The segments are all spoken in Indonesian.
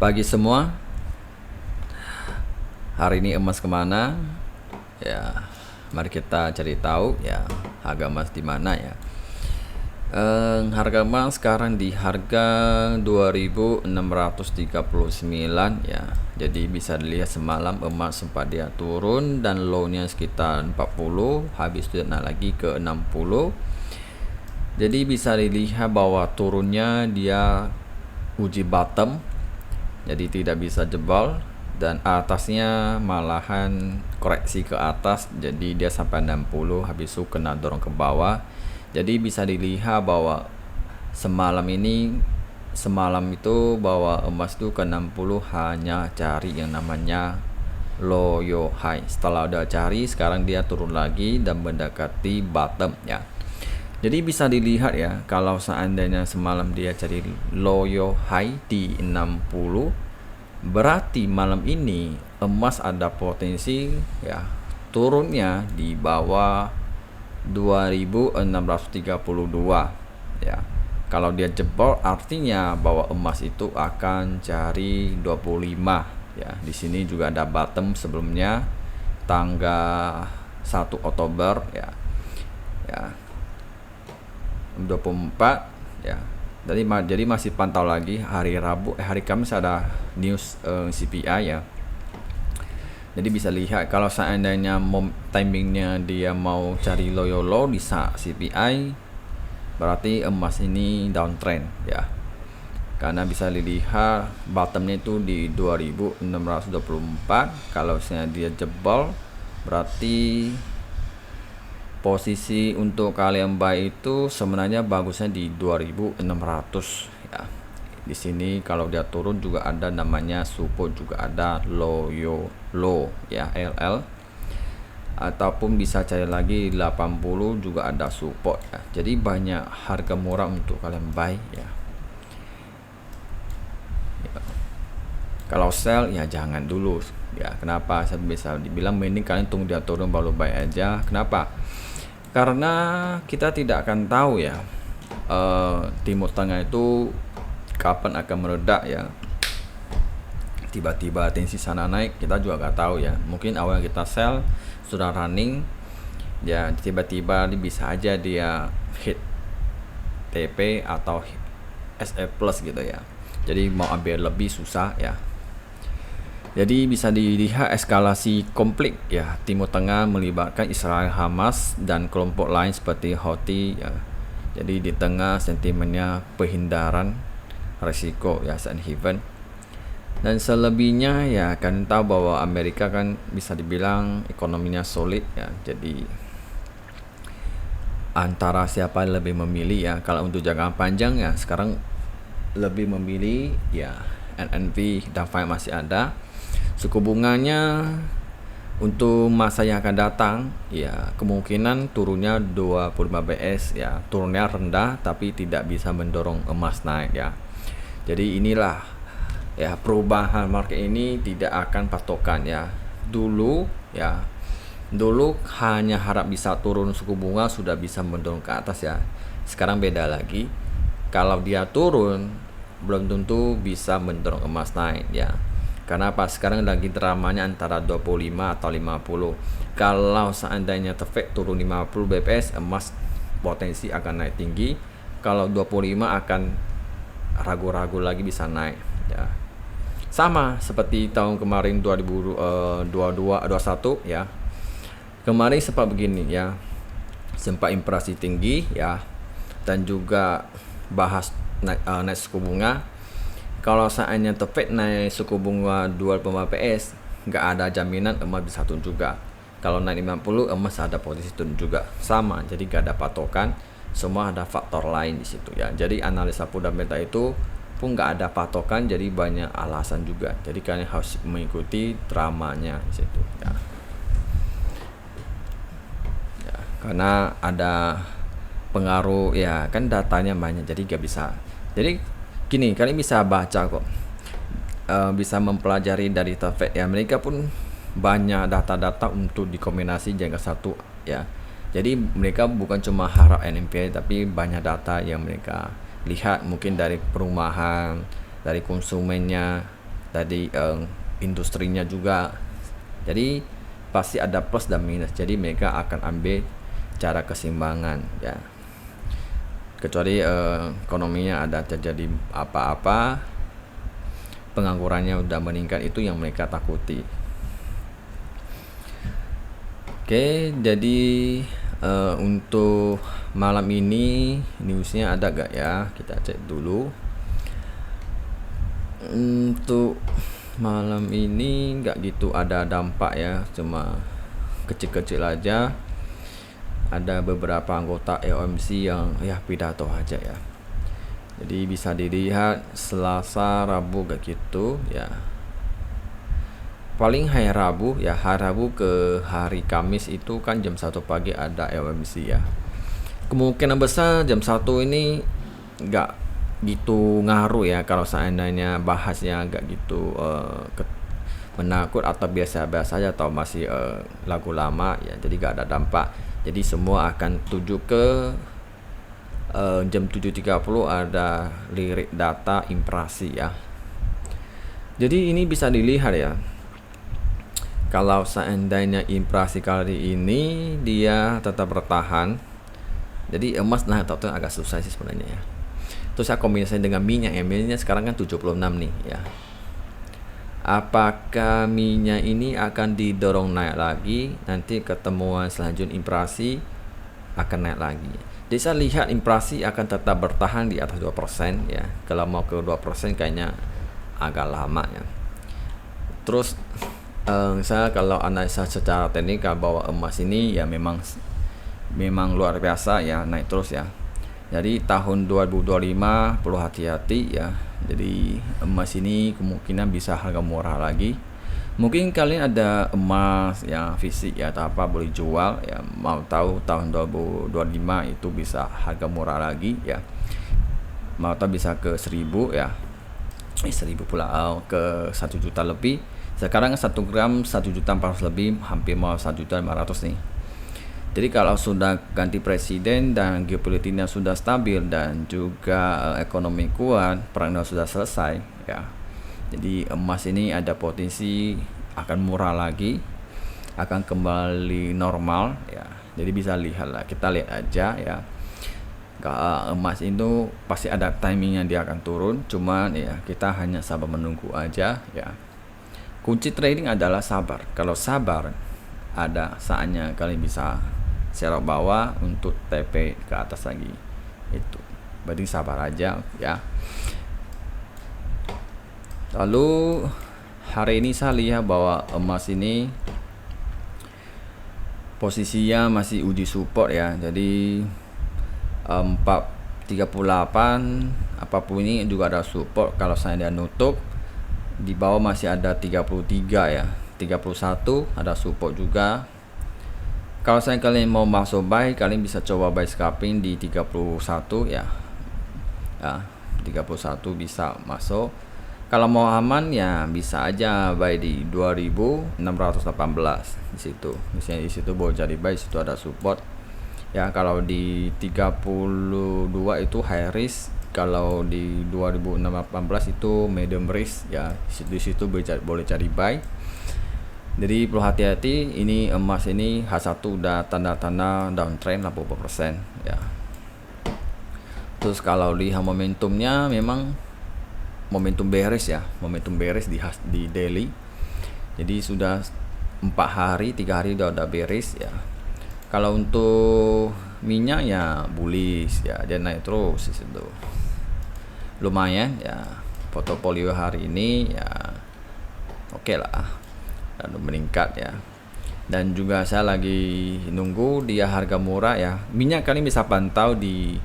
Pagi semua, hari ini emas kemana? Ya, mari kita cari tahu ya harga emas di mana ya. Harga emas sekarang di harga 2.639 ya. Jadi bisa dilihat semalam emas sempat dia turun dan low-nya sekitar 40, habis itu naik lagi ke 60. Jadi bisa dilihat bahwa turunnya dia uji bottom, jadi tidak bisa jebol, dan atasnya malahan koreksi ke atas, jadi dia sampai 60 habis itu kena dorong ke bawah. Jadi bisa dilihat bahwa semalam itu bahwa emas itu ke 60 hanya cari yang namanya low yo high. Setelah udah cari, sekarang dia turun lagi dan mendekati bottom ya. Jadi bisa dilihat ya, kalau seandainya semalam dia cari low yo high di 60, berarti malam ini emas ada potensi ya turunnya di bawah 2632 ya. Kalau dia jebol artinya bahwa emas itu akan cari 25 ya. Di sini juga ada bottom sebelumnya tanggal 1 Oktober ya. Ya. 24 ya. Jadi masih pantau lagi hari Kamis ada news CPI ya. Jadi bisa lihat kalau seandainya timingnya dia mau cari low di saat CPI, berarti emas ini downtrend ya. Karena bisa dilihat bottomnya itu di 2624. Kalau misalnya dia jebol, berarti posisi untuk kalian buy itu sebenarnya bagusnya di 2600 ya. Di sini kalau dia turun juga ada namanya support, juga ada low ya, LL, ataupun bisa cari lagi 80 juga ada support ya. Jadi banyak harga murah untuk kalian buy ya. Kalau sell ya jangan dulu ya. Kenapa? Saya bisa dibilang mending kalian tunggu dia turun baru buy aja. Kenapa? Karena kita tidak akan tahu ya Timur Tengah itu kapan akan meledak ya. Tiba-tiba tensi sana naik, kita juga nggak tahu ya. Mungkin awal kita sell sudah running ya, tiba-tiba bisa aja dia hit TP atau SF plus gitu ya. Jadi mau ambil lebih susah ya. Jadi bisa dilihat eskalasi konflik ya Timur Tengah melibatkan Israel, Hamas, dan kelompok lain seperti Houthi ya. Jadi di tengah sentimennya penghindaran risiko ya, safe haven. Dan selebihnya ya kan tahu bahwa Amerika kan bisa dibilang ekonominya solid ya. Jadi antara siapa lebih memilih ya, kalau untuk jangka panjang ya sekarang lebih memilih ya NNP dan Fed masih ada. Suku bunganya untuk masa yang akan datang ya kemungkinan turunnya 25 BS ya, turunnya rendah tapi tidak bisa mendorong emas naik ya. Jadi inilah ya perubahan market ini tidak akan patokan ya. Dulu hanya harap bisa turun suku bunga sudah bisa mendorong ke atas ya. Sekarang beda lagi. Kalau dia turun belum tentu bisa mendorong emas naik ya. Karena apa? Sekarang lagi dramanya antara 25 atau 50. Kalau seandainya Fed turun 50 BPS, emas potensi akan naik tinggi. Kalau 25 akan ragu-ragu lagi bisa naik ya. Sama seperti tahun kemarin 2021 ya. Kemarin sempat begini ya. Sempat inflasi tinggi ya, dan juga bahas naik suku bunga. Kalau saatnya Fed naik suku bunga 25 PS, nggak ada jaminan emas bisa turun juga. Kalau naik 50, emas ada posisi turun juga. Sama, jadi nggak ada patokan. Semua ada faktor lain di situ ya. Jadi analisa fundamental itu pun nggak ada patokan, jadi banyak alasan juga. Jadi kalian harus mengikuti dramanya di situ ya. Ya. Karena ada pengaruh ya, kan datanya banyak, jadi nggak bisa. Jadi gini, kalian bisa baca kok, bisa mempelajari dari Fed ya. Mereka pun banyak data-data untuk dikombinasi jangka satu ya. Jadi mereka bukan cuma harap NMPI, tapi banyak data yang mereka lihat, mungkin dari perumahan, dari konsumennya, tadi industrinya juga. Jadi pasti ada plus dan minus, jadi mereka akan ambil cara keseimbangan ya. Kecuali ekonominya ada terjadi apa-apa, penganggurannya udah meningkat, itu yang mereka takuti. Oke, jadi untuk malam ini newsnya ada gak ya? Kita cek dulu. Untuk malam ini nggak gitu ada dampak ya, cuma kecil-kecil aja. Ada beberapa anggota EOMC yang ya pidato aja ya. Jadi bisa dilihat Selasa, Rabu gak gitu ya. Paling hari Rabu ya, hari Rabu ke hari Kamis itu kan jam 1 pagi ada EOMC ya. Kemungkinan besar jam 1 ini nggak gitu ngaruh ya, kalau seandainya bahasnya agak gitu menakut atau biasa-biasa aja atau masih lagu lama ya, jadi gak ada dampak. Jadi semua akan tuju ke jam 7.30 ada lirik data impresi ya. Jadi ini bisa dilihat ya, kalau seandainya impresi kali ini dia tetap bertahan, jadi emas naik atau agak susah sih sebenarnya ya. Terus saya kombinasi dengan minyak ya, minyak sekarang kan 76 nih ya. Apakah minyak ini akan didorong naik lagi, nanti ketemuan selanjutnya inflasi akan naik lagi. Jadi saya lihat inflasi akan tetap bertahan di atas 2% ya. Kalau mau ke 2% kayaknya agak lama ya. Terus saya kalau analisa secara teknikal bahwa emas ini ya memang luar biasa ya, naik terus ya. Jadi tahun 2025 perlu hati-hati ya. Jadi emas ini kemungkinan bisa harga murah lagi. Mungkin kalian ada emas yang fisik ya atau apa boleh jual ya. Mau tahu tahun 2025 itu bisa harga murah lagi ya. Mau tahu bisa ke 1000 ya. 1000 pula ke 1 juta lebih. Sekarang 1 gram 1.400.000 lebih, hampir mau 1.500.000 nih. Jadi kalau sudah ganti presiden dan geopolitiknya sudah stabil dan juga ekonomi kuat, perang sudah selesai ya. Jadi emas ini ada potensi akan murah lagi, akan kembali normal ya. Jadi bisa lihatlah, kita lihat aja ya. Emas itu pasti ada timingnya dia akan turun, cuman ya kita hanya sabar menunggu aja ya. Kunci trading adalah sabar. Kalau sabar, ada saatnya kalian bisa serok bawah untuk TP ke atas lagi. Itu berarti sabar aja ya. Lalu hari ini saya lihat bahwa emas ini posisinya masih uji support ya. Jadi 438 apapun ini juga ada support. Kalau saya dia nutup di bawah masih ada 33 ya, 31 ada support juga. Kalau saya kalian mau masuk buy, kalian bisa coba buy scalping di 31 ya. Ya, 31 bisa masuk. Kalau mau aman ya bisa aja buy di 2618 di situ. Misalnya di situ boleh jadi buy, situ ada support. Ya, kalau di 32 itu high risk, kalau di 2018 itu medium risk ya. Di situ boleh cari buy. Jadi perlu hati-hati, ini emas ini H1 udah tanda-tanda downtrend 80% ya. Terus kalau lihat momentumnya memang momentum bearish ya, momentum bearish di daily. Jadi sudah 4 hari, 3 hari udah bearish ya. Kalau untuk minyak ya bullish ya, dia naik terus di situ. Lumayan ya, portofolio hari ini ya oke lah. Lalu meningkat ya. Dan juga saya lagi nunggu dia harga murah ya. Minyak kalian bisa pantau di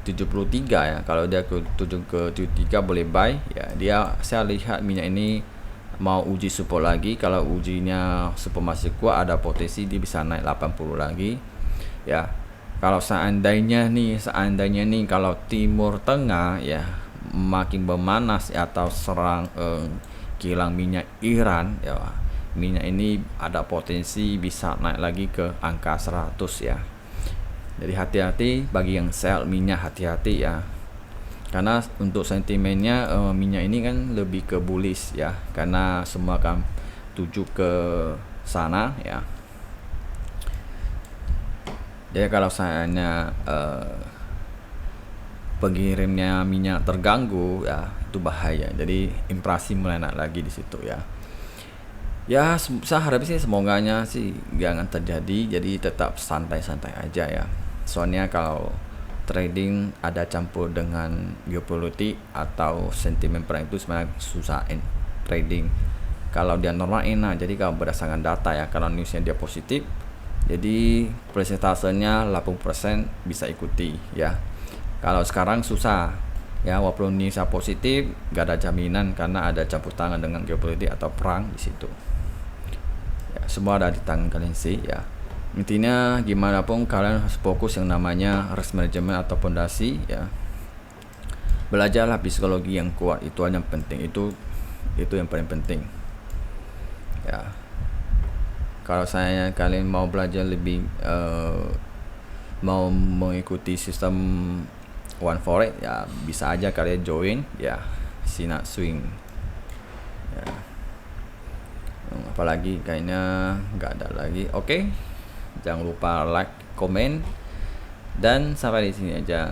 73 ya. Kalau dia ke 73 boleh buy ya. Saya lihat minyak ini mau uji support lagi. Kalau ujinya support masih kuat, ada potensi dia bisa naik 80 lagi ya. Kalau seandainya nih kalau Timur Tengah ya makin memanas ya, atau serang kilang minyak Iran ya, minyak ini ada potensi bisa naik lagi ke angka 100 ya. Jadi hati-hati bagi yang sell minyak, hati-hati ya. Karena untuk sentimennya minyak ini kan lebih ke bullish ya, karena semua akan tuju ke sana ya. Jadi kalau sayanya pengirimnya minyak terganggu ya, itu bahaya. Jadi inflasi mulai naik lagi di situ ya. Ya, saya harap sih semoganya sih jangan terjadi. Jadi tetap santai-santai aja ya. Soalnya kalau trading ada campur dengan geopolitik atau sentimen perang itu sebenarnya susah trading. Kalau dia normal enak. Jadi kalau berdasarkan data ya, kalau newsnya dia positif, jadi persentasenya 80% bisa ikuti ya. Kalau sekarang susah ya, walaupun newsnya positif gak ada jaminan karena ada campur tangan dengan geopolitik atau perang di situ ya. Semua ada di tangan kalian sih ya. Intinya gimana pun kalian harus fokus yang namanya risk management atau fondasi ya. Belajarlah psikologi yang kuat, itu yang penting, itu yang paling penting ya. Kalau kalian mau belajar lebih mau mengikuti sistem One Forex ya, bisa aja kalian join ya Sinak Swing ya. Apalagi kayaknya nggak ada lagi. Oke, jangan lupa like, komen, dan sampai di sini aja.